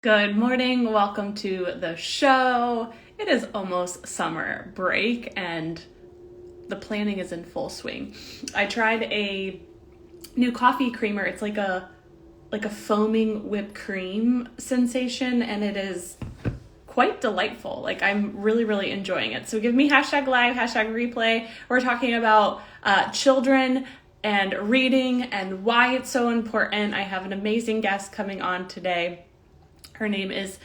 Good morning. Welcome to the show. It is almost summer break and the planning is in full swing. I tried a new coffee creamer. It's like a foaming whipped cream sensation and it is quite delightful. Like I'm really enjoying it. So give me hashtag live, hashtag replay. We're talking about children and reading and why it's so important. I have an amazing guest coming on today. Her name is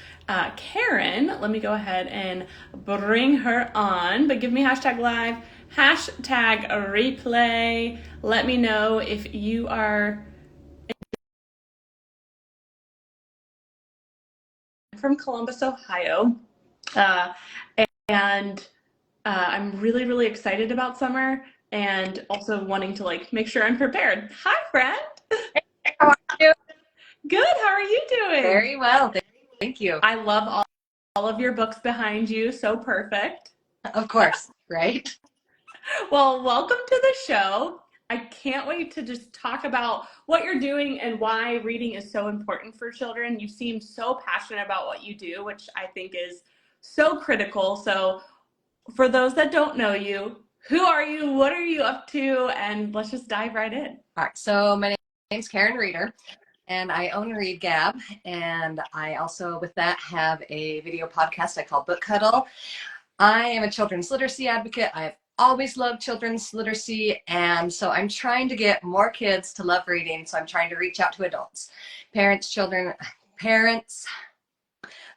Karen. Let me go ahead and bring her on. But give me hashtag live, hashtag replay. Let me know if you are from Columbus, Ohio. Uh, and I'm really excited about summer and also wanting to make sure I'm prepared. Hi, friend. How are you? Good. How are you doing? Very well. Thank you. I love all of your books behind you. So perfect. Of course, right? Well, welcome to the show. I can't wait to just talk about what you're doing and why reading is so important for children. You seem so passionate about what you do, which I think is so critical. So, for those that don't know you, who are you? What are you up to? And let's just dive right in. All right. So my name's Karen Reeder, and I own Read Gab, and I also, with that, have a video podcast I call Book Huddle. I am a children's literacy advocate. I've always loved children's literacy, and so I'm trying to get more kids to love reading. So I'm trying to reach out to adults, parents,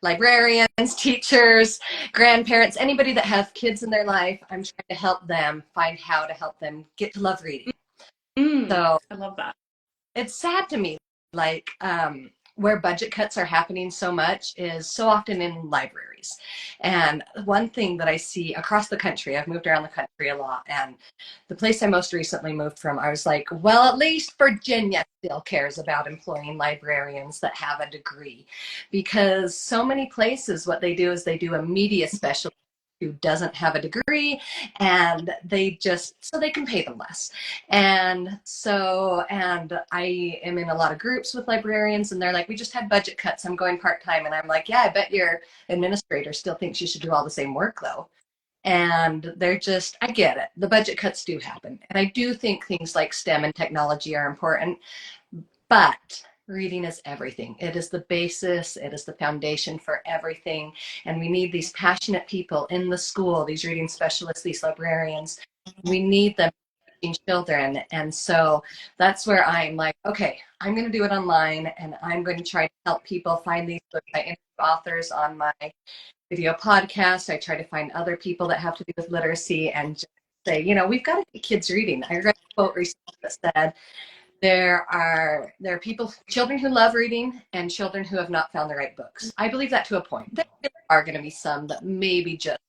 librarians, teachers, grandparents, anybody that has kids in their life. I'm trying to help them find how to help them get to love reading. So I love that. it's sad to me, like where budget cuts are happening so much is so often in libraries. And one thing that I see across the country, I've moved around the country a lot, and the place I most recently moved from, I was like, well, at least Virginia still cares about employing librarians that have a degree, because so many places, what they do is they do a media specialty who doesn't have a degree, and they just so they can pay them less. And I am in a lot of groups with librarians, and they're like, we just had budget cuts, I'm going part-time. And I'm like, yeah, I bet your administrator still thinks you should do all the same work though. And they're just, I get it, the budget cuts do happen, and I do think things like STEM and technology are important, but reading is everything. It is the basis, it is the foundation for everything. And we need these passionate people in the school, these reading specialists, these librarians. We need them teaching children. And so that's where I'm like, okay, I'm going to do it online, and I'm going to try to help people find these books. I interview authors on my video podcast. I try to find other people that have to do with literacy and just say, we've got to get kids reading. I read a quote recently that said, there are children who love reading and children who have not found the right books. I believe that to a point. There are going to be some that maybe just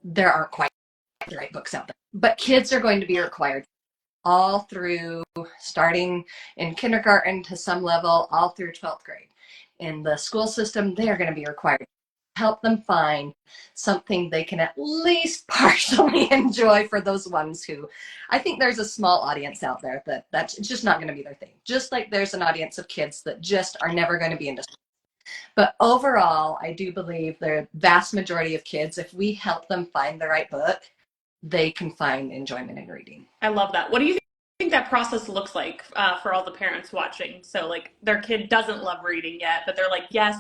there aren't quite the right books out there. But kids are going to be required all through, starting in kindergarten to some level, all through 12th grade. In the school system, they are going to be required. Help them find something they can at least partially enjoy for those ones who, I think there's a small audience out there that's just not going to be their thing. Just like there's an audience of kids that just are never going to be into school. But overall, I do believe the vast majority of kids, if we help them find the right book, they can find enjoyment in reading. I love that. What do you think that process looks like for all the parents watching? So, their kid doesn't love reading yet, but they're like, yes,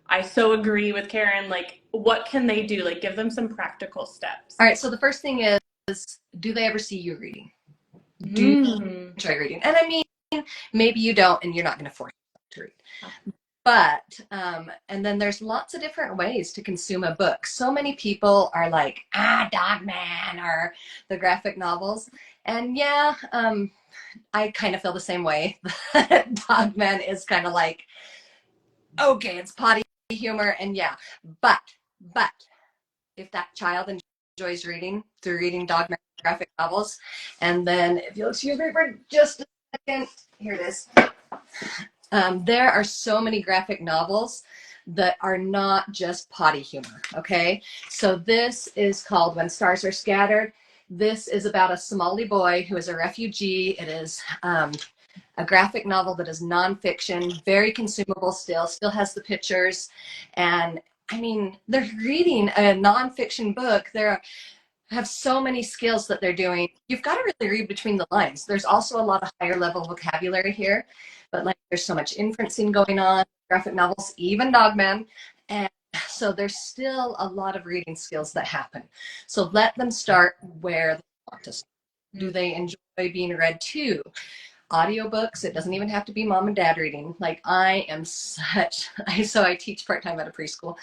I so agree with Karen. Like, what can they do? Like, give them some practical steps. All right. So the first thing is, do they ever see you reading? Do you enjoy reading? And I mean, maybe you don't, and you're not going to force yourself to read. But, and then there's lots of different ways to consume a book. So many people are like, Dogman, or the graphic novels. And yeah, I kind of feel the same way. Dogman is kind of like, okay, it's potty humor, and yeah, but if that child enjoys reading through reading Dogman graphic novels, and then if you'll excuse me for just a second, here it is. There are so many graphic novels that are not just potty humor, okay? So this is called When Stars Are Scattered. This is about a Somali boy who is a refugee. It is a graphic novel that is nonfiction, very consumable still has the pictures. And I mean, they're reading a nonfiction book. They're have so many skills that they're doing. You've got to really read between the lines. There's also a lot of higher level vocabulary here, but like there's so much inferencing going on, graphic novels, even Dogman. And so there's still a lot of reading skills that happen. So let them start where they want to start. Do they enjoy being read to? Audiobooks, it doesn't even have to be mom and dad reading. Like I am such so I teach part-time at a preschool,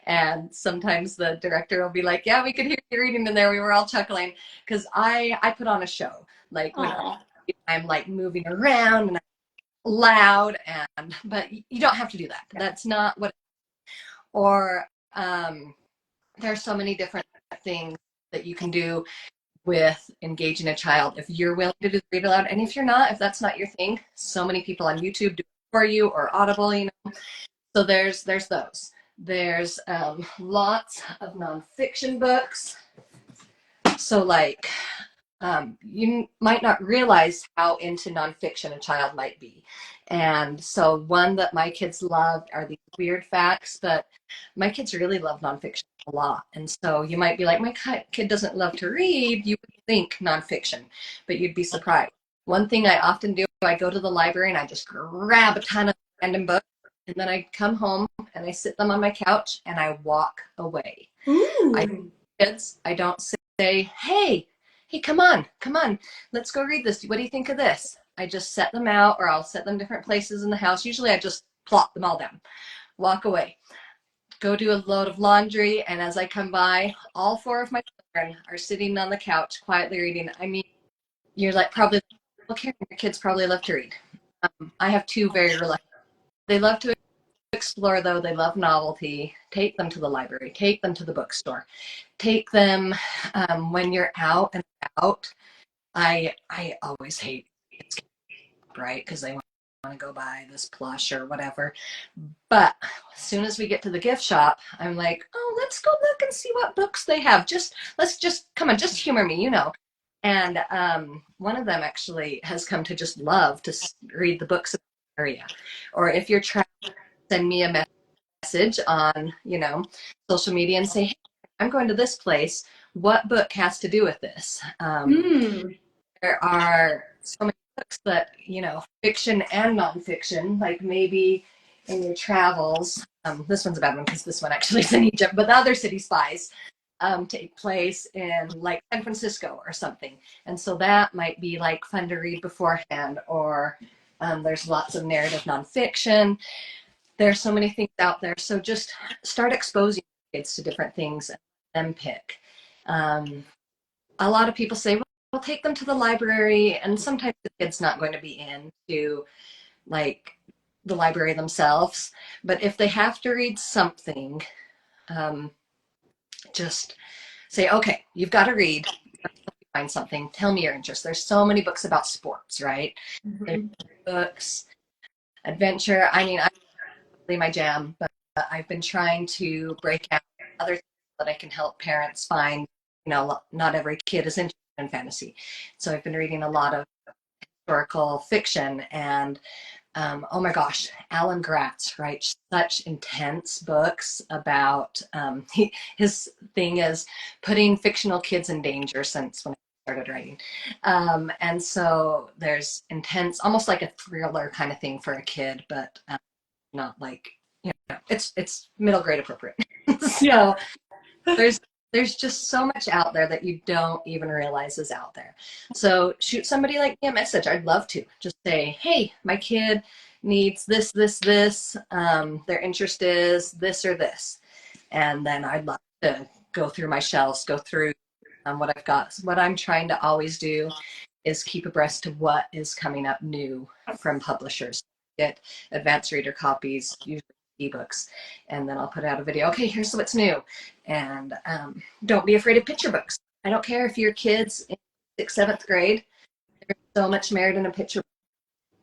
and sometimes the director will be like, yeah, we could hear you reading in there. We were all chuckling because I put on a show, like when Aw. I'm like moving around and I'm loud, and but you don't have to do that. That's not what. Or there are so many different things that you can do with engaging a child if you're willing to do the read aloud. And if you're not, if that's not your thing, so many people on YouTube do it for you, or Audible, you know. So there's those. There's lots of nonfiction books. So like you might not realize how into nonfiction a child might be. And so one that my kids loved are these weird facts, but my kids really love nonfiction a lot. And so you might be like, my kid doesn't love to read. You would think nonfiction, but you'd be surprised. One thing I often do, I go to the library and I just grab a ton of random books, and then I come home and I sit them on my couch and I walk away. Ooh. I don't say, hey, come on, let's go read this. What do you think of this? I just set them out, or I'll set them different places in the house. Usually I just plop them all down, walk away, go do a load of laundry, and as I come by, all four of my children are sitting on the couch quietly reading. I mean, you're like, probably, well, Karen, your kids probably love to read. I have two very reluctant. They love to explore, though. They love novelty. Take them to the library, take them to the bookstore, take them when you're out and about. I always hate kids, right? Because they want to go buy this plush or whatever. But as soon as we get to the gift shop, I'm like, oh, let's go look and see what books they have. Let's just come on, just humor me, you know. And one of them actually has come to just love to read the books in the area. Or if you're trying to send me a message on, you know, social media and say, hey, I'm going to this place. What book has to do with this? Hmm. There are so many books that, you know, fiction and nonfiction, like maybe in your travels. This one's a bad one because this one actually is in Egypt, but the other city spies take place in like San Francisco or something. And so that might be like fun to read beforehand, or there's lots of narrative nonfiction. There's so many things out there. So just start exposing kids to different things and then pick. Um, a lot of people say, well, take them to the library, and sometimes the kid's not going to be into like the library themselves. But if they have to read something, um, just say, okay, you've got to read. Find something. Tell me your interest. There's so many books about sports, right? There's Mhm. books, adventure. I mean, really my jam, but I've been trying to break out other things that I can help parents find. You know, not every kid is interested in fantasy. So I've been reading a lot of historical fiction, and oh my gosh, Alan Gratz writes such intense books about his thing is putting fictional kids in danger since when I started writing. And so there's intense, almost like a thriller kind of thing for a kid, but not like, you know, it's middle grade appropriate. Yeah. So there's there's just so much out there that you don't even realize is out there. So shoot somebody like me a message. I'd love to just say, hey, my kid needs this. Their interest is this or this. And then I'd love to go through my shelves, go through what I've got. What I'm trying to always do is keep abreast of what is coming up new from publishers. Get advanced reader copies, usually ebooks, and then I'll put out a video. Okay, here's what's new. And don't be afraid of picture books. I don't care if your kid's in sixth, seventh grade. There's so much merit in a picture book.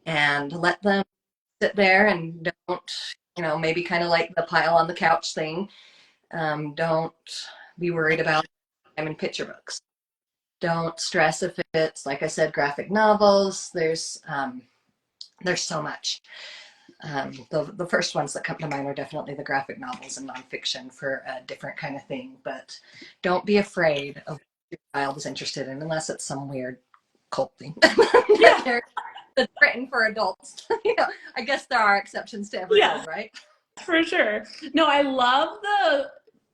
And let them sit there and don't, you know, maybe kind of like the pile on the couch thing. Don't be worried about time in picture books. Don't stress if it's, like I said, graphic novels. There's There's so much. The first ones that come to mind are definitely the graphic novels and nonfiction for a different kind of thing. But don't be afraid of what your child is interested in unless it's some weird cult thing Yeah, that's written for adults. I guess there are exceptions to every rule, yeah. right? For sure. No, I love the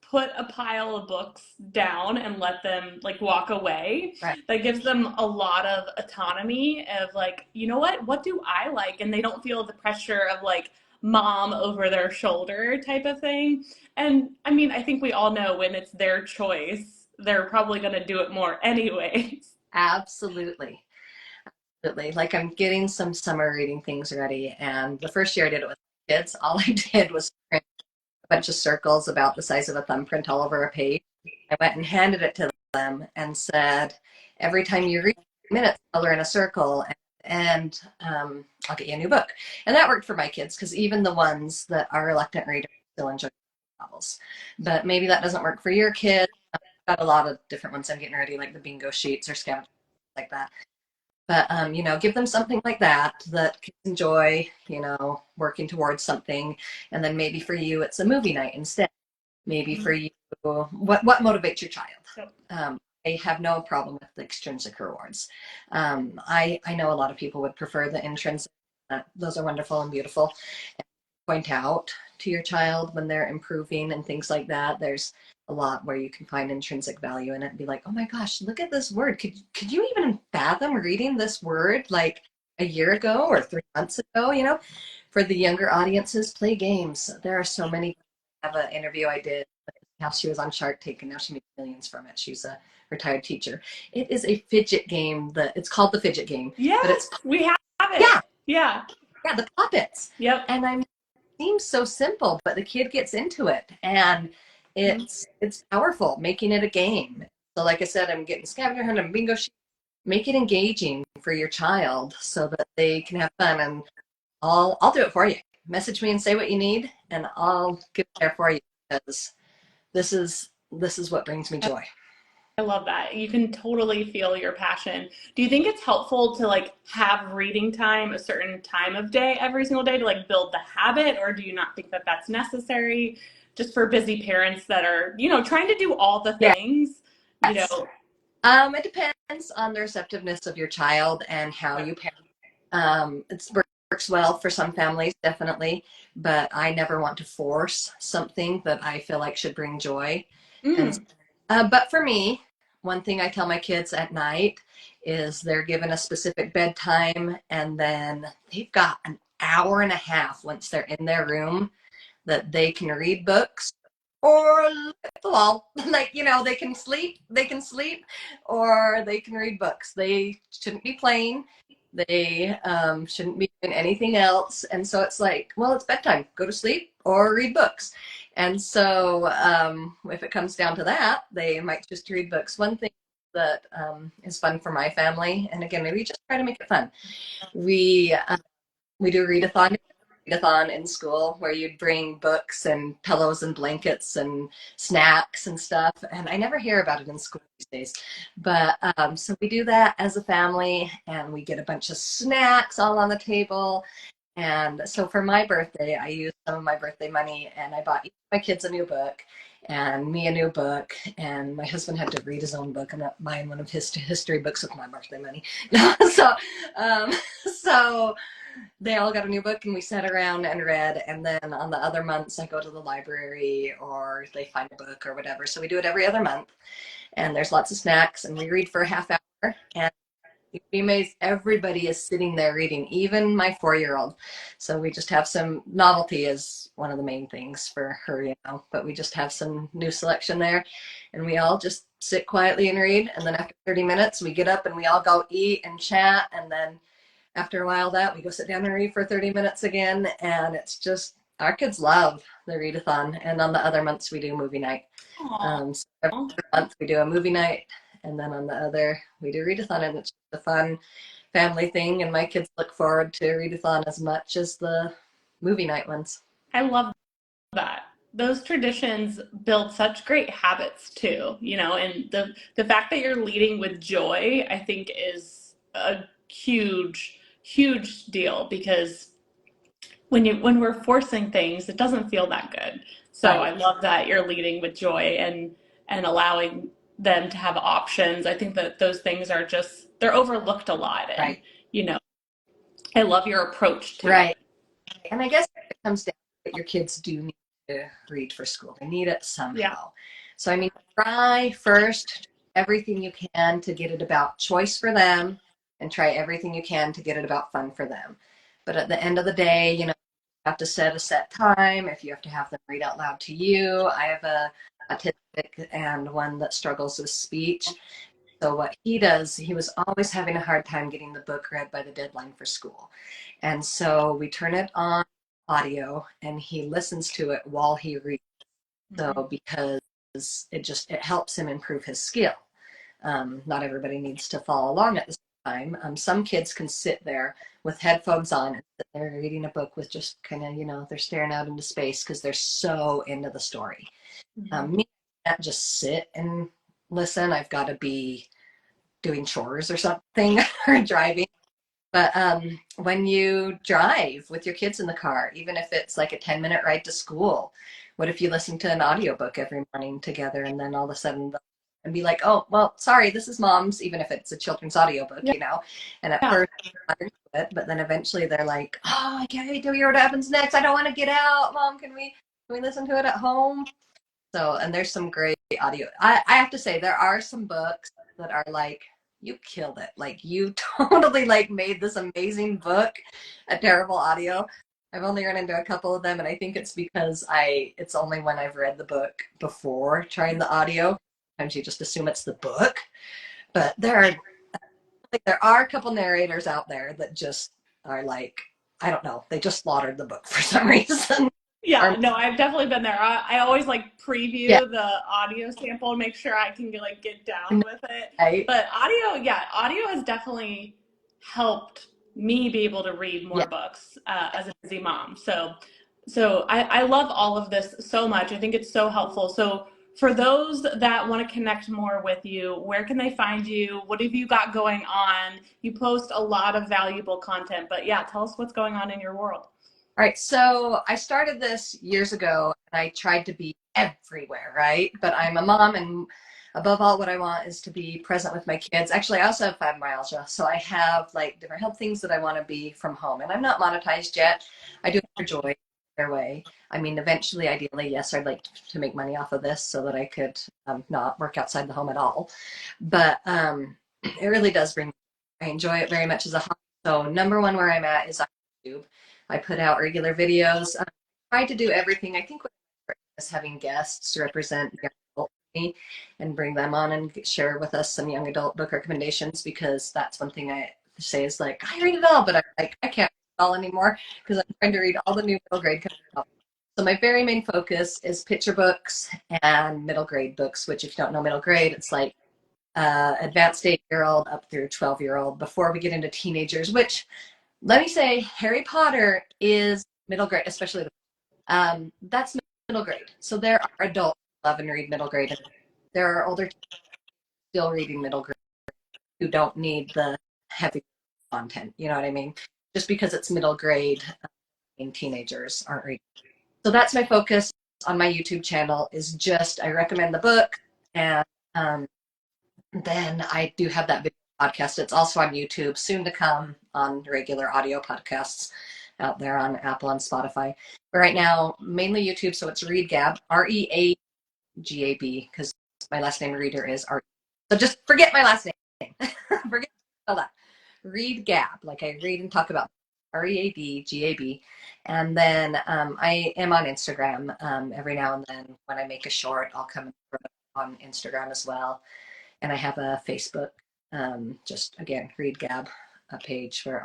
put a pile of books down and let them like walk away. Right. That gives them a lot of autonomy of like, you know what do I like? And they don't feel the pressure of like mom over their shoulder type of thing. And I mean, I think we all know when it's their choice, they're probably going to do it more anyways. Absolutely. Absolutely. Like I'm getting some summer reading things ready. And the first year I did it with kids, all I did was print a bunch of circles about the size of a thumbprint all over a page. I went and handed it to them and said, every time you read minutes, color in a circle and I'll get you a new book. And that worked for my kids because even the ones that are reluctant readers still enjoy novels. But maybe that doesn't work for your kid. I've got a lot of different ones I'm getting ready, like the bingo sheets or scavenger like that. But give them something like that that kids enjoy, working towards something. And then maybe for you, it's a movie night instead. Maybe for you, what motivates your child? Yep. I have no problem with the extrinsic rewards. I know a lot of people would prefer the intrinsic. Those are wonderful and beautiful. Point out to your child when they're improving and things like that. There's a lot where you can find intrinsic value in it and be like, oh my gosh, look at this word. Could you even fathom reading this word like a year ago or 3 months ago? For the younger audiences, play games. There are so many. I have an interview I did. How she was on Shark Tank and now she makes millions from it. She's a retired teacher. It is a fidget game. It's called the fidget game, but Yes, it's we have it. yeah, Yeah. yeah, the puppets. Yep. And I'm seems so simple, but the kid gets into it and it's powerful, making it a game. So like I said, I'm getting scavenger hunt and bingo sheet. Make it engaging for your child so that they can have fun and I'll do it for you. Message me and say what you need and I'll get there for you because this is what brings me joy. I love that. You can totally feel your passion. Do you think it's helpful to like have reading time a certain time of day every single day to like build the habit, or do you not think that that's necessary just for busy parents that are, trying to do all the Yeah. things, you Yes. know? It depends on the receptiveness of your child and how you parent. It works well for some families, definitely, but I never want to force something that I feel like should bring joy. And Mm. but for me, one thing I tell my kids at night is they're given a specific bedtime, and then they've got an hour and a half once they're in their room that they can read books or look at the wall. Like, they can sleep or they can read books. They shouldn't be playing. They shouldn't be doing anything else. And so it's like, well, it's bedtime. Go to sleep or read books. And so if it comes down to that, they might just read books. One thing that is fun for my family, and again, maybe just try to make it fun. We do readathon in school where you'd bring books and pillows and blankets and snacks and stuff. And I never hear about it in school these days. But so we do that as a family and we get a bunch of snacks all on the table. And so for my birthday, I used some of my birthday money and I bought each of my kids a new book and me a new book. And my husband had to read his own book. I'm not buying one of his history books with my birthday money. so, um, so they all got a new book and we sat around and read. And then on the other months, I go to the library or they find a book or whatever. So we do it every other month. And there's lots of snacks and we read for a half hour. And you'd be amazed, everybody is sitting there reading, even my 4-year-old. So we just have some novelty is one of the main things for her, but we just have some new selection there. And we all just sit quietly and read. And then after 30 minutes, we get up and we all go eat and chat. And then after a while that we go sit down and read for 30 minutes again. And it's just, our kids love the readathon. And on the other months we do movie night. Aw. So every month we do a movie night. And then on the other, we do readathon. And it's just a fun family thing. And my kids look forward to readathon as much as the movie night ones. I love that. Those traditions build such great habits too, and the fact that you're leading with joy, I think is a huge huge deal because when we're forcing things, it doesn't feel that good. So Right, I love that you're leading with joy and allowing them to have options. I think that those things are just they're overlooked a lot, and right, you know, I love your approach to it. right. And I guess it comes down to that your kids do need to read for school. They need it Yeah. somehow. So, I mean, try first everything you can to get it about choice for them and try everything you can to get it about fun for them. But at the end of the day, you have to set a set time. If you have to have them read out loud to you, I have a autistic and one that struggles with speech. So what he does, he was always having a hard time getting the book read by the deadline for school. And so we turn it on audio and he listens to it while he reads. Mhm. So because it helps him improve his skill. Not everybody needs to follow along at the same time. Some kids can sit there with headphones on and they're reading a book with just kind of, they're staring out into space because they're so into the story. Mhm. Me, I can't just sit and listen. I've got to be doing chores or something or driving. But when you drive with your kids in the car, even if it's like a 10-minute ride to school, what if you listen to an audiobook every morning together and then all of a sudden and be like, oh, well, sorry, this is mom's, even if it's a children's audiobook, Yeah. And at Yeah. first, they're into it, but then eventually they're like, oh, I can't wait to hear what happens next. I don't want to get out. Mom, can we listen to it at home? So, and there's some great audio. I have to say, there are some books that are like, you killed it. Like, you totally like made this amazing book a terrible audio. I've only run into a couple of them, and I think it's because it's only when I've read the book before trying the audio. Sometimes you just assume it's the book. But there are a couple narrators out there that just are like, I don't know, they just slaughtered the book for some reason. Yeah, Or no, I've definitely been there. I always like yeah, preview the audio sample and make sure I can get down no, with it. right? But audio, yeah, audio has definitely helped me be able to read Yeah. more books as a busy mom. So I love all of this so much. I think it's so helpful. So for those that want to connect more with you, where can they find you? What have you got going on? You post a lot of valuable content, but yeah, tell us what's going on in your world. All right, so I started this years ago and I tried to be everywhere, right? But I'm a mom, and above all, what I want is to be present with my kids. Actually, I also have fibromyalgia, so I have like different health things that I want to be from home, and I'm not monetized yet. I do it for joy, their way. I mean, eventually, ideally, yes, I'd like to make money off of this so that I could not work outside the home at all. But it really does bring. I enjoy it very much as a hobby. So number one where I'm at is on YouTube. I put out regular videos. I try to do everything. I think what is having guests represent young adult me and bring them on and share with us some young adult book recommendations, because that's one thing I say is like, I read it all, but I can't read it all anymore because I'm trying to read all the new middle grade coming out. So my very main focus is picture books and middle grade books, which if you don't know middle grade, it's like advanced 8-year old up through 12-year old before we get into teenagers, which let me say Harry Potter is middle grade, especially that's middle grade. So there are adults who love and read middle grade, and there are older still reading middle grade who don't need the heavy content. You know what I mean? Just because it's middle grade, and teenagers aren't reading. So that's my focus on my YouTube channel, is just I recommend the book, and um, then I do have that video podcast. It's also on YouTube, soon to come on regular audio podcasts out there on Apple and Spotify. But right now, mainly YouTube. So it's Read Gab, Reagab, because my last name Reader is Art. So just forget my last name. Forget all that. Read Gab, like I read and talk about Reabgab. And then I am on Instagram every now and then. When I make a short, I'll come on Instagram as well. And I have a Facebook, just again, Read Gab, a page where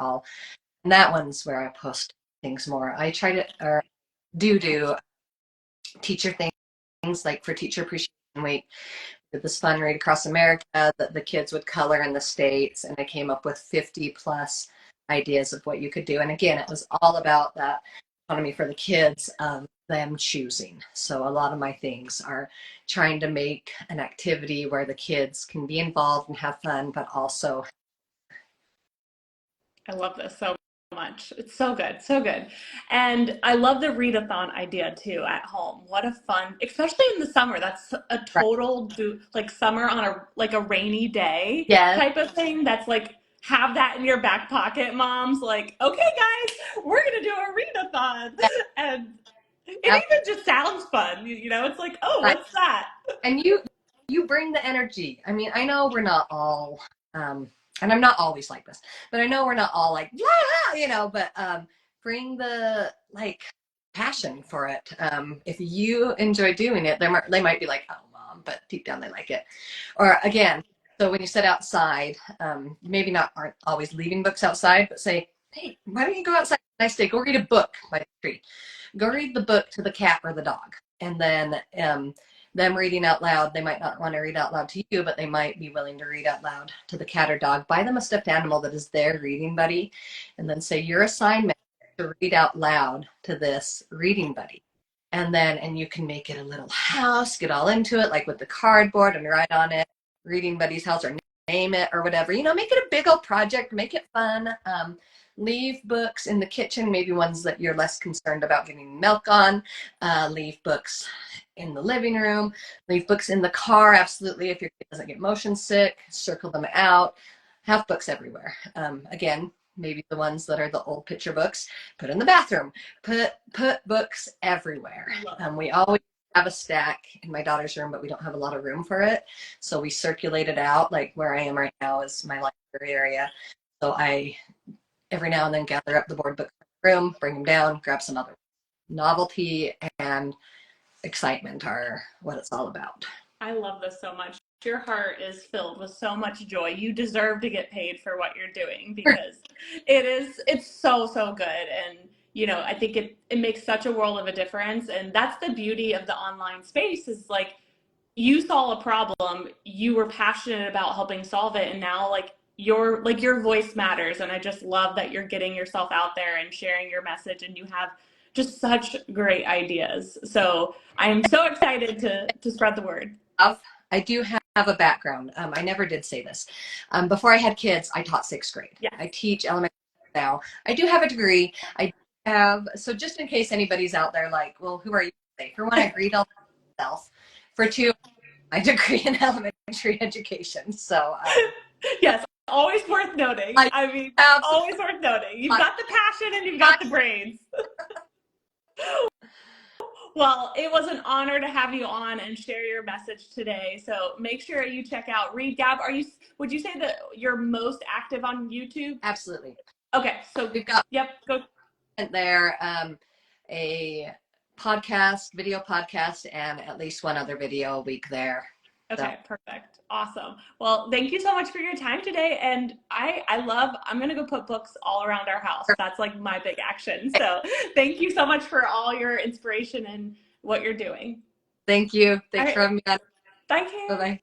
and that one's where I post things more. I try to, or do teacher things like for Teacher Appreciation Week. Did this fun read across America that the kids would color in the States, and I came up with 50 plus ideas of what you could do. And again, it was all about that autonomy for the kids of them choosing. So a lot of my things are trying to make an activity where the kids can be involved and have fun, but also I love this so much. It's so good, so good. And I love the readathon idea too at home. What a fun, especially in the summer. That's a Right. total do like summer on a like a rainy day Yes. type of thing. That's like have that in your back pocket, moms. Like, okay, guys, we're gonna do a readathon, and it even just sounds fun. You know, it's like, oh, Right. what's that? And you bring the energy. I mean, I know we're not all and I'm not always like this, but I know we're not all like, yeah, but bring the like passion for it. If you enjoy doing it, they might be like, oh, mom, but deep down they like it. Or again, so when you sit outside, maybe not aren't always leaving books outside, but say, hey, why don't you go outside? Nice day. Go read a book by the tree. Go read the book to the cat or the dog, and then them reading out loud. They might not want to read out loud to you, but they might be willing to read out loud to the cat or dog. Buy them a stuffed animal that is their reading buddy, and then say your assignment to read out loud to this reading buddy. And you can make it a little house, get all into it, like with the cardboard and write on it, reading buddy's house, or name it or whatever. Make it a big old project, make it fun. Leave books in the kitchen, maybe ones that you're less concerned about getting milk on. Leave books in the living room. Leave books in the car, absolutely. If your kid doesn't get motion sick, circle them out. Have books everywhere. Again, maybe the ones that are the old picture books, put in the bathroom. Put books everywhere. We always have a stack in my daughter's room, but we don't have a lot of room for it. So we circulate it out. Like where I am right now is my library area. So I every now and then gather up the board books in the room, bring them down, grab some other. Novelty and excitement are what it's all about. I love this so much. Your heart is filled with so much joy. You deserve to get paid for what you're doing because it's so, so good. And, I think it makes such a world of a difference. And that's the beauty of the online space is like you saw a problem, you were passionate about helping solve it. And now your voice matters. And I just love that you're getting yourself out there and sharing your message and you have just such great ideas. So I'm so excited to spread the word. I do have a background. I never did say this. Before I had kids, I taught sixth grade. Yes. I teach elementary now. I do have a degree. So just in case anybody's out there like, well, who are you? For one, I read all myself. For two, my degree in elementary education. So yes, always worth noting. I mean, always worth noting. You've got the passion and you've got the brains. Well, it was an honor to have you on and share your message today. So make sure you check out Read Gab. Would you say that you're most active on YouTube? Absolutely. Okay, so we've got go there a video podcast, and at least one other video a week there. Okay, so. Perfect. Awesome. Well, thank you so much for your time today. And I'm going to go put books all around our house. That's like my big action. So thank you so much for all your inspiration and what you're doing. Thank you. Thanks for having me on. Thank you. Bye-bye.